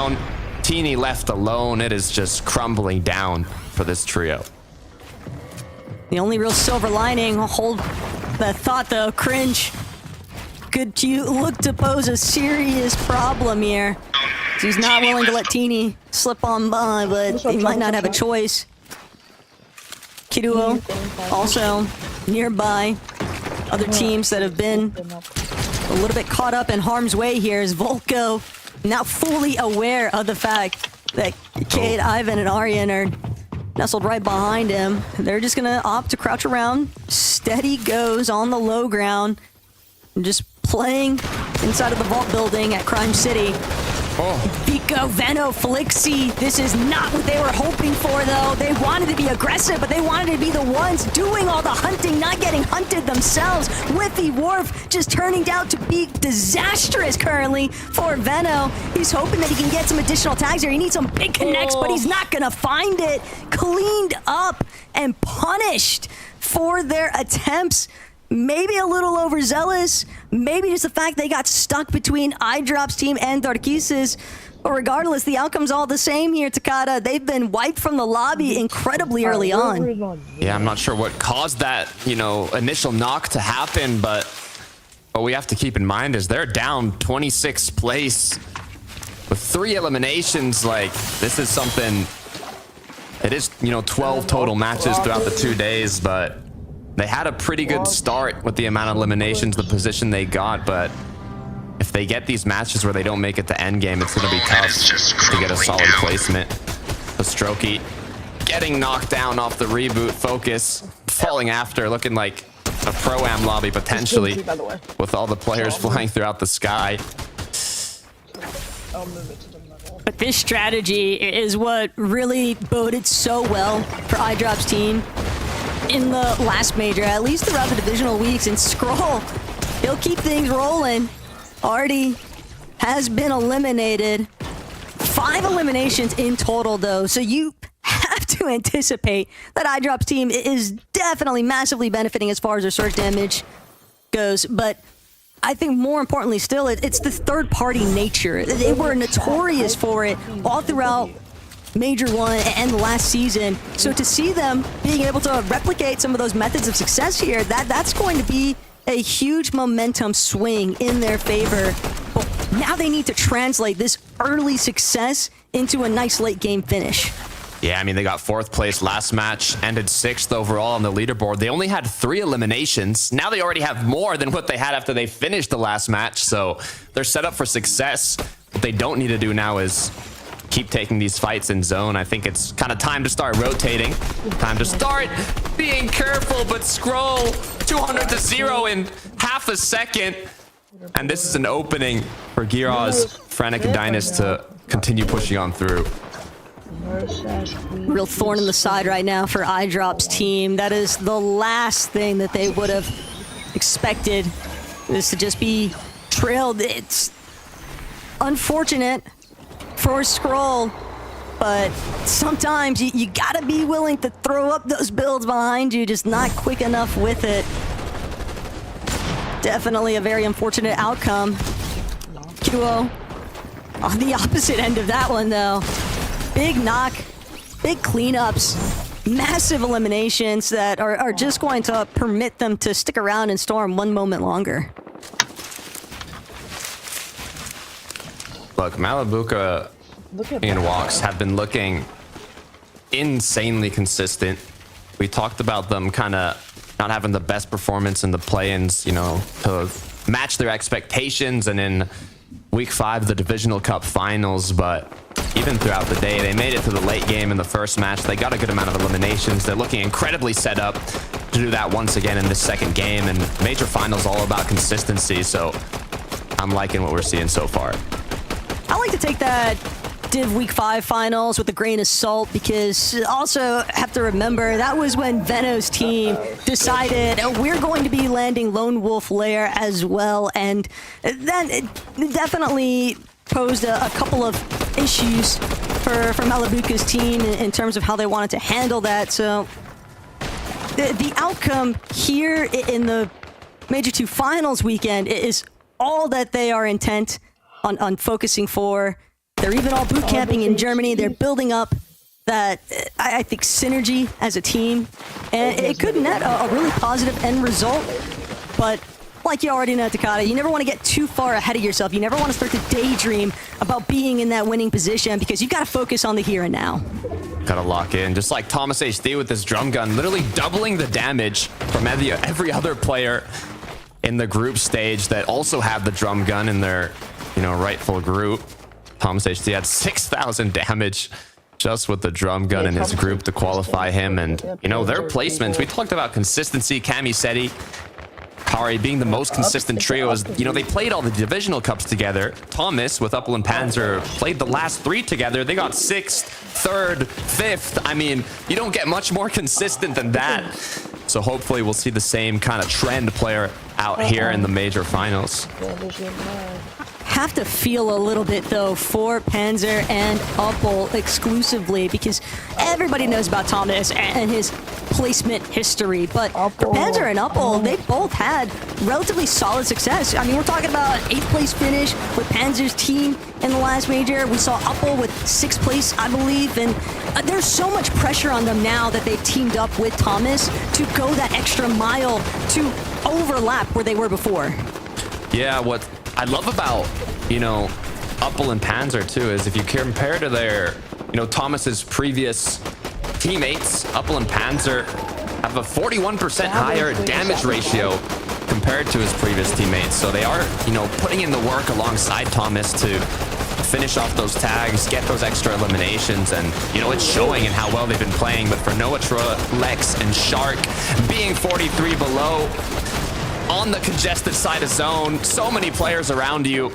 down. Teeny left alone. It is just crumbling down for this trio. The only real silver lining, hold that thought though, Cringe could you look to pose a serious problem here. He's not willing to let Teeny slip on by, but he might not have a choice. Kiruo also nearby. Other teams that have been a little bit caught up in harm's way here is Volko now fully aware of the fact that Cade, Ivan, and Aryan are nestled right behind him. They're just gonna opt to crouch around. Steady goes on the low ground. Just playing inside of the vault building at Crime City. Vico, Veno, Felixi, this is not what they were hoping for though. They wanted to be aggressive, but they wanted to be the ones doing all the hunting, not getting hunted themselves. Withy Wharf just turning out to be disastrous currently for Veno. He's hoping that he can get some additional tags here. He needs some big connects, but he's not gonna find it. Cleaned up and punished for their attempts. Maybe a little overzealous, maybe just the fact they got stuck between iDrop's team and Darkis's. But regardless, the outcome's all the same here, Takada. They've been wiped from the lobby incredibly early on. Yeah, I'm not sure what caused that, initial knock to happen, but what we have to keep in mind is they're down 26th place with 3 eliminations. Like, this is something, it is, 12 total matches throughout the 2 days, but they had a pretty good start with the amount of eliminations, the position they got, but if they get these matches where they don't make it to endgame, it's going to be tough to get a solid placement. Strokey getting knocked down off the reboot. Focus falling after, looking like a Pro-Am lobby potentially, with all the players flying throughout the sky. But this strategy is what really boded so well for iDrop's team in the last major, at least throughout the divisional weeks. And Scroll, he'll keep things rolling. Already has been eliminated. 5 eliminations in total though, so you have to anticipate that iDrop's team is definitely massively benefiting as far as their surge damage goes. But I think more importantly still, it's the third-party nature. They were notorious for it all throughout Major 1 and the last season. So to see them being able to replicate some of those methods of success here, that's going to be a huge momentum swing in their favor. But now they need to translate this early success into a nice late game finish. Yeah, I mean, they got 4th place last match, ended 6th overall on the leaderboard. They only had 3 eliminations. Now they already have more than what they had after they finished the last match, so they're set up for success. What they don't need to do now is keep taking these fights in zone. I think it's kind of time to start rotating. Time to start being careful, but Scroll 200 to 0 in half a second. And this is an opening for Giraz, Frantic, and Dynus to continue pushing on through. Real thorn in the side right now for iDrop's team. That is the last thing that they would have expected, is to just be trailed. It's unfortunate for Scroll, but sometimes you gotta be willing to throw up those builds behind you, just not quick enough with it. Definitely a very unfortunate outcome. Kiruo on the opposite end of that one though. Big knock, big cleanups, massive eliminations that are just going to permit them to stick around in Storm one moment longer. Look, Malabuka and Walks have been looking insanely consistent. We talked about them kind of not having the best performance in the play-ins, to match their expectations, and in week 5, the Divisional Cup finals. But even throughout the day, they made it to the late game in the first match. They got a good amount of eliminations. They're looking incredibly set up to do that once again in this second game. And major finals all about consistency. So I'm liking what we're seeing so far. I like to take that Div Week 5 finals with a grain of salt, because also have to remember that was when Veno's team decided we're going to be landing Lone Wolf Lair as well, and then it definitely posed a couple of issues for Malabuka's team in terms of how they wanted to handle that. So the outcome here in the Major 2 finals weekend is all that they are intent on focusing for. They're even all boot camping in Germany. They're building up that, I think, synergy as a team. And it could net a really positive end result. But like you already know, Takata, you never want to get too far ahead of yourself. You never want to start to daydream about being in that winning position because you've got to focus on the here and now. Gotta lock in, just like Thomas HD with this drum gun, literally doubling the damage from every other player in the group stage that also have the drum gun in their, rightful group. Thomas HD had 6,000 damage just with the drum gun in his group to qualify him. And, their placements, we talked about consistency, Camiseti, Kari being the most consistent trio. Is they played all the divisional cups together. Thomas with Upland Panzer played the last 3 together. They got 6th, 3rd, 5th. I mean, you don't get much more consistent than that. So hopefully we'll see the same kind of trend player out here in the major finals. Have to feel a little bit though for Panzer and Uppel exclusively because everybody knows about Thomas and his placement history, but for Panzer and Uppel, they both had relatively solid success. I mean, we're talking about 8th place finish with Panzer's team in the last major. We saw Uppel with 6th place, I believe, and there's so much pressure on them now that they've teamed up with Thomas to go that extra mile to overlap where they were before. Yeah, what I love about, Uppel and Panzer too is if you compare to their, Thomas's previous teammates, Uppel and Panzer have a 41% higher damage ratio compared to his previous teammates. So they are, putting in the work alongside Thomas to finish off those tags, get those extra eliminations, and, it's showing in how well they've been playing. But for Noatra, Lex, and Shark being 43 below, on the congested side of zone, so many players around you.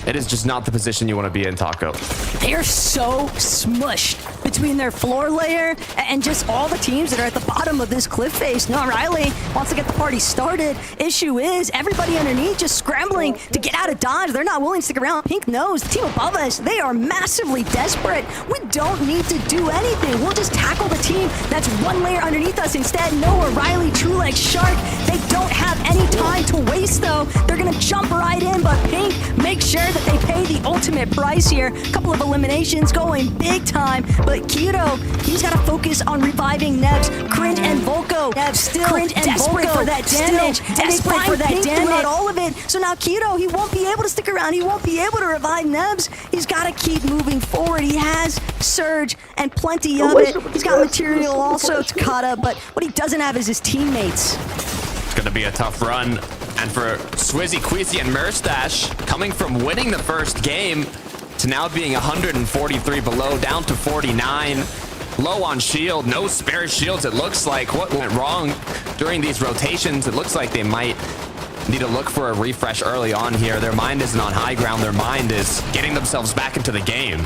It is just not the position you want to be in, Taco. They are so smushed between their floor layer and just all the teams that are at the bottom of this cliff face. No, Riley wants to get the party started. Issue is everybody underneath just scrambling to get out of Dodge. They're not willing to stick around. Pink knows the team above us, they are massively desperate. We don't need to do anything. We'll just tackle the team that's one layer underneath us instead. Noah, Riley, Trueleg, Shark, they don't have any time to waste though. They're gonna jump right in, but Pink makes sure that they pay the ultimate price here. A couple of eliminations going big time, but Kiro, he's got to focus on reviving Nebs. Cringe and Volko, Nebs still desperate for that damage, desperate for that damage, all of it. So now Kiro, he won't be able to stick around. He won't be able to revive Nebs. He's got to keep moving forward. He has Surge and plenty of it. He's got material also to cut up, but what he doesn't have is his teammates. It's going to be a tough run. And for Swizzy, Queasy, and Merstash, coming from winning the first game to now being 143 below, down to 49. Low on shield, no spare shields, it looks like. What went wrong during these rotations? It looks like they might need to look for a refresh early on here. Their mind isn't on high ground. Their mind is getting themselves back into the game.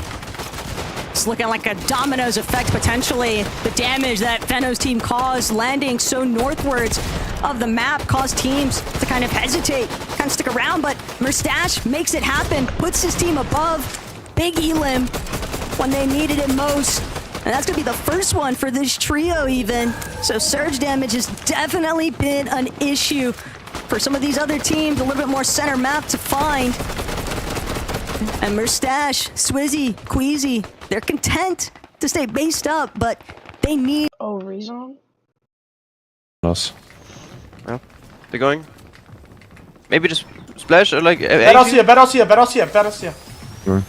It's looking like a dominoes effect, potentially. The damage that Feno's team caused landing so northwards of the map caused teams to kind of hesitate, kind of stick around, but Merstash makes it happen, puts his team above Big Elim when they needed it most. And that's going to be the first one for this trio even. So surge damage has definitely been an issue for some of these other teams, a little bit more center map to find. And Merstash, Swizzy, Queasy, they're content to stay based up, but they need... Oh, Rezon? Us. Yeah, they're going. Maybe just splash or like... Better here. Sure.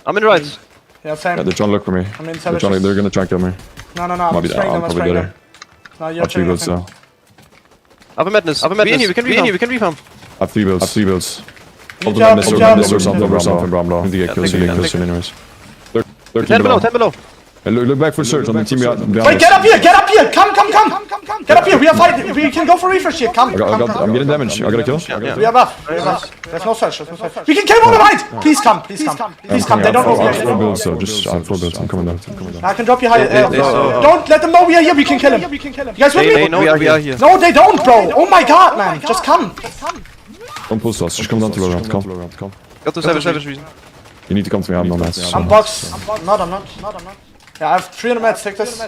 I'm in right. Yeah, same. Yeah, they're trying to look for me. I'm in They're gonna try and kill me. No, I'm Might be spraying them, I'm probably better. No, I you're have 3 builds checking. so. Upper madness. We in here, we can reform. I have 3 builds. Hold job, on, good job. or something, Bramlo. I think they get kills soon anyways. 13 below. 10 below. Hey, look back for search on the team behind Wait, get up here! Come! Get up here, we are fighting! We can go for refresh here, come! I'm getting damage. I got a kill. We are buff. There's no search. We can kill one behind! Please come. They don't know we I are have 4 here. builds, so just I have 4 builds. I'm coming down. I can drop you high. Don't let them know we are here, we can kill him. You guys with They me? know we are here. No, they don't, bro! Oh my god, man! Just come! Don't pull us. Just come down to low round. Come. Got to savage reason. You need to come to me. I'm no mats. I'm box. I'm not. Yeah, I have 300 mats, take this.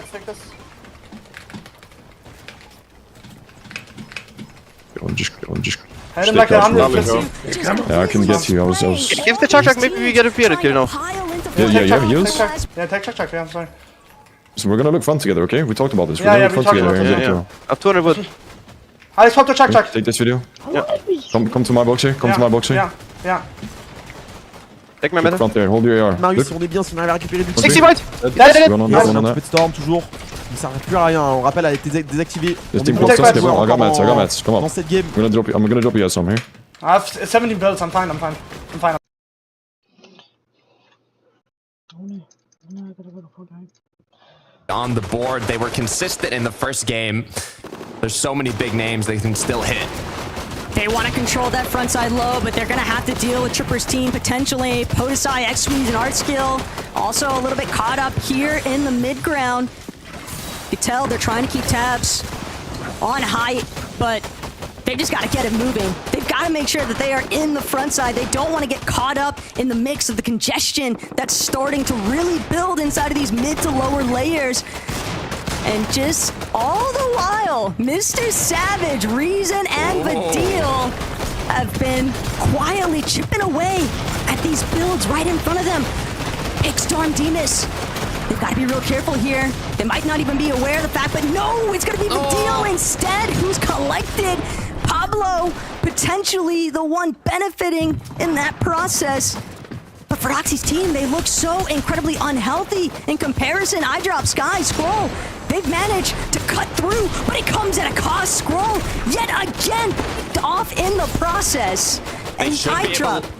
Just Head him back Stick to out, 100. Lalo. Yeah, I can get you. I was. Give the chuck, maybe we get a Fiora kill now. Yeah, heals. Yeah, take check. Yeah, I'm sorry. So we're gonna look fun together, okay? We talked about this. We're Yeah, gonna we look fun talked together. about and this, get a kill. Up 200 wood. Alex, pop the check. Take this video. Yeah. Come to my box here. Come to my box here. Yeah. Take my Look meta. front there. Hold your AR. Marius, Look. on est bien si on arrive à récupérer du 60 white. One on that. One on Un that. petit peu de storm toujours. Mais ça sert plus à rien. On rappelle à être désactivé. This On team est close pas us. Come on, I got mats. I got mats. Come dans on. cette game. I'm gonna drop you guys some here. I have 70 builds. I'm fine. On the board, they were consistent in the first game. There's so many big names they can still hit. They want to control that front side low, but they're going to have to deal with Tripper's team potentially. Podesai, X-Squeeze, and Artskill also a little bit caught up here in the mid ground. You can tell they're trying to keep tabs on height, but they've just got to get it moving. They've got to make sure that they are in the front side. They don't want to get caught up in the mix of the congestion that's starting to really build inside of these mid to lower layers. And just all the while, Mr. Savage, Reason, and Vadil have been quietly chipping away at these builds right in front of them. Pixstorm, Demus, they've got to be real careful here. They might not even be aware of the fact, but no, it's going to be Vadil instead who's collected. Pablo, potentially the one benefiting in that process. But for Roxy's team, they look so incredibly unhealthy in comparison. I drop Sky, Scroll. They've managed to cut through, but it comes at a cost. Scroll, yet again, off in the process. They And should be I drop. able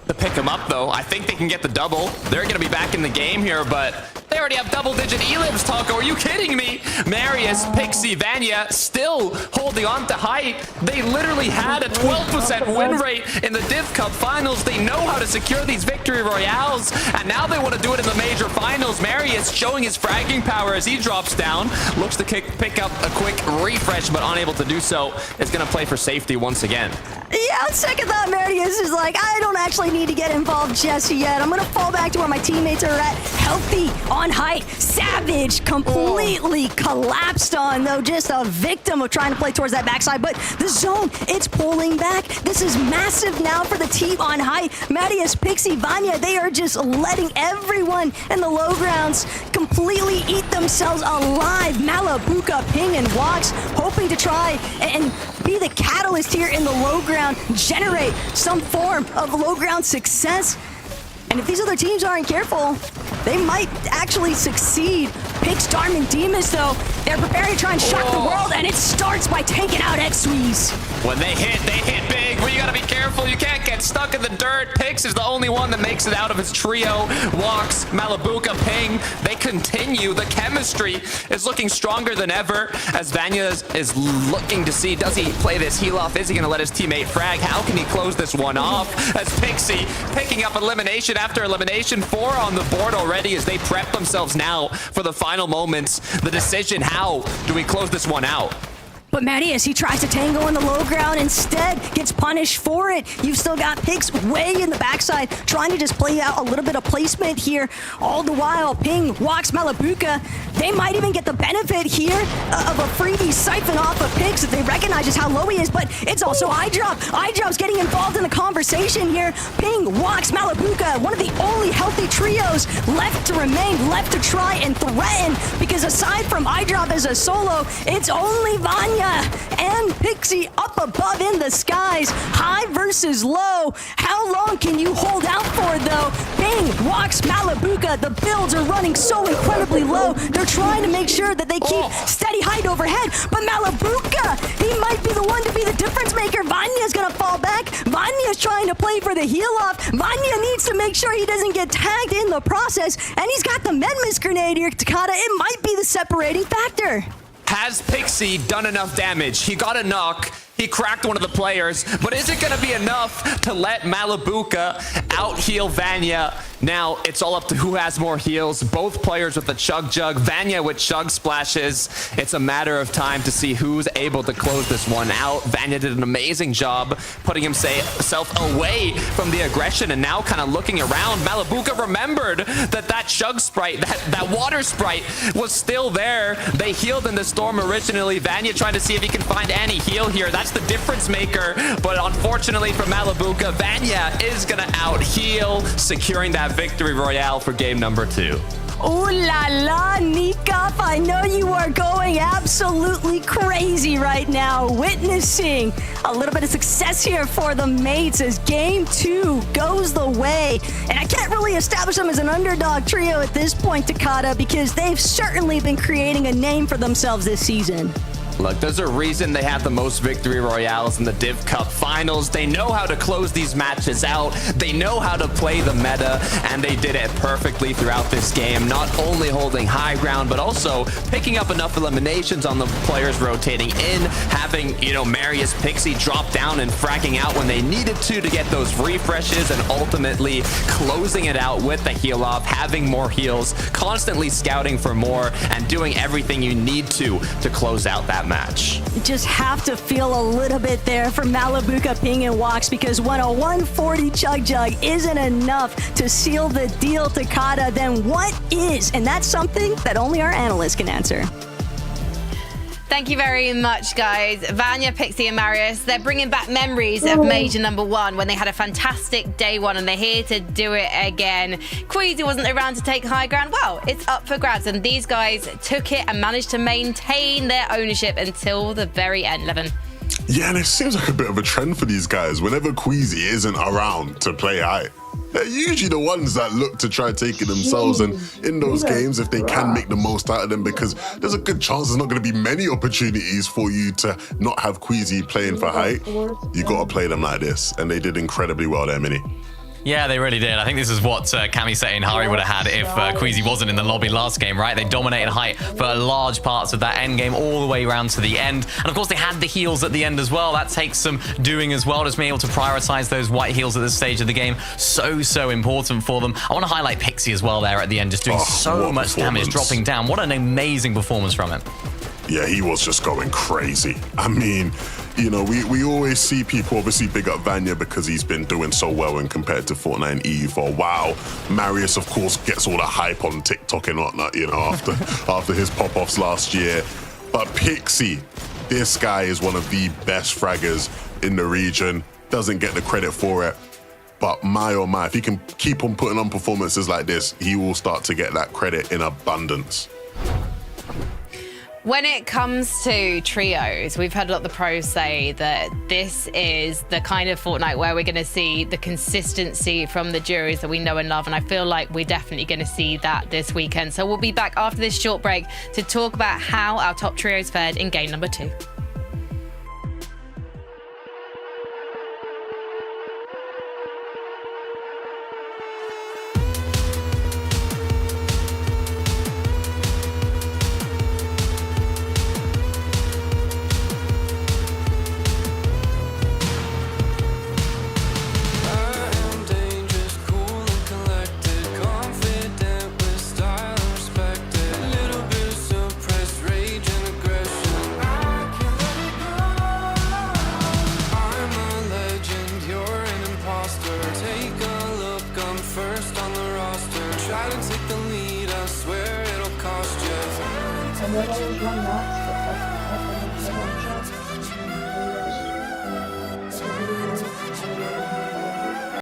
to pick him up, though. I think they can get the double. They're going to be back in the game here, but they already have double-digit elims, Taco. Are you kidding me? Marius, Pixie, Vanya still holding on to height. They literally had a 12% win rate in the Div Cup finals. They know how to secure these victory royales, and now they want to do it in the major finals. Marius showing his fragging power as he drops down. Looks to pick up a quick refresh, but unable to do so. Is going to play for safety once again. Yeah, on second thought, Marius is like, I don't actually need to get involved just yet. I'm gonna fall back to where my teammates are at, healthy, on height. Savage completely collapsed on, though, just a victim of trying to play towards that backside. But the zone, it's pulling back. This is massive now for the team on height. Marius, Pixie, Vanya, they are just letting everyone in the low grounds completely eat themselves alive. Malabuka, Ping, and Wox hoping to try and be the catalyst here in the low ground, generate some form of low ground success. And if these other teams aren't careful, they might actually succeed. Pixstorm and Demus, though, they're preparing to try and shock the world, and it starts by taking out X-Squeeze. When they hit big. But you gotta be careful. You can't get stuck in the dirt. Pix is the only one that makes it out of his trio. Wox, Malabuka, Ping, they continue. The chemistry is looking stronger than ever as Vanya is looking to see, does he play this heal off? Is he gonna let his teammate frag? How can he close this one off? As Pixie picking up elimination after elimination. 4 on the board already as they prep themselves now for the final moments. The decision, how do we close this one out? But Marius, he tries to tango in the low ground, instead gets punished for it. You've still got Pix way in the backside, trying to just play out a little bit of placement here. All the while, Ping, Wox, Malabuka, they might even get the benefit here of a freebie siphon off of Pix if they recognize just how low he is, but it's also iDrop. iDrop's getting involved in the conversation here. Ping, Wox, Malabuka, one of the only healthy trios left to remain, left to try and threaten, because aside from iDrop as a solo, it's only Vanya and Pixie up above in the skies. High versus low. How long can you hold out for, though? Ping, Wox, Malabuka, the builds are running so incredibly low. They're trying to make sure that they keep steady height overhead, but Malabuka, he might be the one to be the difference maker. Vanya's gonna fall back. Vanya's trying to play for the heal off. Vanya needs to make sure he doesn't get tagged in the process, and he's got the Menmis grenade here, Takada. It might be the separating factor. Has Pixie done enough damage? He got a knock. He cracked one of the players, but is it going to be enough to let Malabuka out-heal Vanya? Now it's all up to who has more heals. Both players with the Chug Jug, Vanya with Chug Splashes. It's a matter of time to see who's able to close this one out. Vanya did an amazing job putting himself away from the aggression and now kind of looking around. Malabuka remembered that Chug Sprite, that water sprite was still there. They healed in the storm originally. Vanya trying to see if he can find any heal here. That's the difference maker. But unfortunately for Malabuka, Vanya is going to out heal, securing that victory royale for game number 2. Ooh la la, Nikop, I know you are going absolutely crazy right now, witnessing a little bit of success here for the mates as game 2 goes the way. And I can't really establish them as an underdog trio at this point, Takada, because they've certainly been creating a name for themselves this season. Look, there's a reason they have the most victory royales in the Div Cup finals. They know how to close these matches out. They know how to play the meta, and they did it perfectly throughout this game. Not only holding high ground, but also picking up enough eliminations on the players rotating in, having, Marius Pixie drop down and fragging out when they needed to get those refreshes, and ultimately closing it out with the heal off, having more heals, constantly scouting for more, and doing everything you need to close out that match. You just have to feel a little bit there for Malabuka, Ping, and Walks, because when a 140 Chug Jug isn't enough to seal the deal, Takada, then what is? And that's something that only our analysts can answer. Thank you very much, guys. Vanya, Pixie, and Marius, they're bringing back memories of Major number 1 when they had a fantastic day 1, and they're here to do it again. Queasy wasn't around to take high ground. Well, it's up for grabs, and these guys took it and managed to maintain their ownership until the very end, Levin. Yeah, and it seems like a bit of a trend for these guys. Whenever Queasy isn't around to play high, they're usually the ones that look to try take it themselves, and in those games, if they can make the most out of them, because there's a good chance there's not going to be many opportunities for you to not have Queasy playing for height. You got to play them like this, and they did incredibly well there, Mini. Yeah, they really did. I think this is what Kamisete and Hari would have had if Queasy wasn't in the lobby last game, right? They dominated height for large parts of that end game all the way around to the end. And of course, they had the heals at the end as well. That takes some doing as well, just being able to prioritize those white heals at this stage of the game. So important for them. I want to highlight Pixie as well there at the end, just doing so much damage, dropping down. What an amazing performance from him. Yeah, he was just going crazy. I mean, we always see people obviously big up Vanya because he's been doing so well when compared to Fortnite and EU for a while. Marius, of course, gets all the hype on TikTok and whatnot, after his pop-offs last year. But Pixie, this guy is one of the best fraggers in the region. Doesn't get the credit for it. But my oh my, if he can keep on putting on performances like this, he will start to get that credit in abundance. When it comes to trios, we've heard a lot of the pros say that this is the kind of Fortnite where we're going to see the consistency from the juries that we know and love. And I feel like we're definitely going to see that this weekend. So we'll be back after this short break to talk about how our top trios fared in game number 2.